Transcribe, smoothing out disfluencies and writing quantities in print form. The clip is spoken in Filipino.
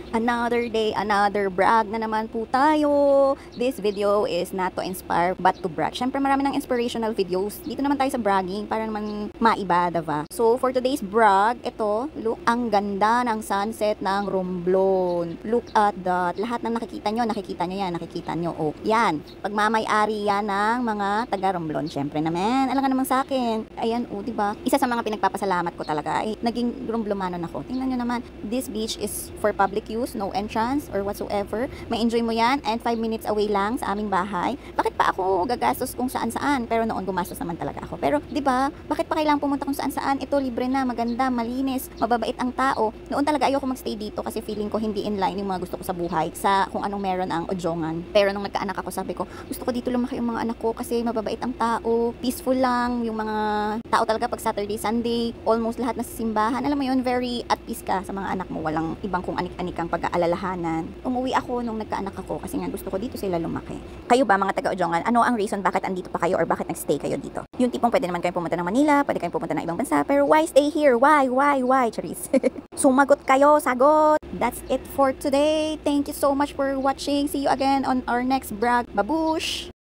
Another day, another brag na naman po tayo. This video is not to inspire but to brag. Syempre marami ng inspirational videos. Dito naman tayo sa bragging para naman maiba, diba? So for today's brag, ito, look, ang ganda ng sunset ng Romblon. Look at that. Lahat ng nakikita nyo yan, nakikita nyo. Oh, yan. Pagmamay-ari yan ng mga taga Romblon. Syempre naman, alam ka naman sa akin. Ayan, oh, diba? Isa sa mga pinagpapasalamat ko talaga ay naging Romblomanon ako. Tingnan nyo naman, this beach is for public use. No entrance or whatsoever. May enjoy mo yan and 5 minutes away lang sa aming bahay. Bakit pa ako gagastos kung saan-saan? Pero noon gumastos naman talaga ako. Pero 'di ba? Bakit pa kailangan pumunta kung saan-saan? Ito libre na, maganda, malinis, mababait ang tao. Noon talaga ayoko magstay dito kasi feeling ko hindi in line yung mga gusto ko sa buhay sa kung anong meron ang Ojongan. Pero nung nagkaanak ako, sabi ko, gusto ko dito lumaki yung mga anak ko kasi mababait ang tao, peaceful lang yung mga tao talaga pag Saturday, Sunday, almost lahat na sa simbahan. Alam mo yun, very at peace ka sa mga anak mo. Walang ibang kung anik-anikang pag-aalalahanan. Umuwi ako nung nagkaanak ako kasi nga gusto ko dito sila lumaki. Kayo ba mga taga-Ojongan, ano ang reason bakit andito pa kayo or bakit nagstay kayo dito? Yung tipong pwede naman kayong pumunta ng Manila, pwede kayong pumunta ng ibang bansa, pero why stay here? Why? Charis. Sumagot kayo, sagot! That's it for today. Thank you so much for watching. See you again on our next brag. Babush!